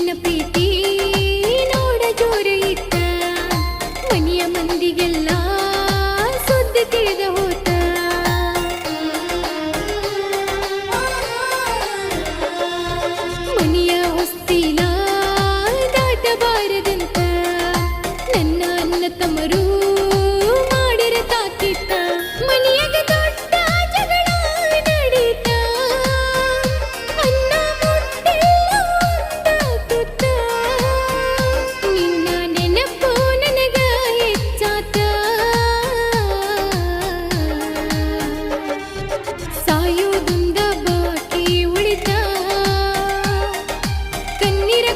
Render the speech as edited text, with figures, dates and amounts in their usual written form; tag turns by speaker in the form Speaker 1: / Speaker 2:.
Speaker 1: ನಿನ್ನ ಪ್ರೀತಿ ನೋಡ ಜೋರ ಇತ್ತ ಮನೆಯ ಮಂದಿಗೆಲ್ಲ ಸುದ್ದಿ ತಿಳಿದ ಹೋತ ಮನೆಯ ಹೊಸ್ತಿಲ ದಾಟಬಾರದಂತ ನನ್ನ ಅಣ್ಣ ತಮ್ಮರು ಮಾಡಿರ ತಾಕಿತ್ತ ಮನೆಯಾಗ ದೊಡ್ಡ ಜಗಳ ನಡೀತ ಅನ್ನ ಮುಟ್ಟಿಲ್ಲ ಒಂದಾಗುತ್ತ ನಿನ್ನ ನೆನಪು ನನಗ ಹೆಚ್ಚಾತ ಸಾಯೋದೊಂದ ಬಾಕಿ ಉಳಿತ ಕಣ್ಣೀರ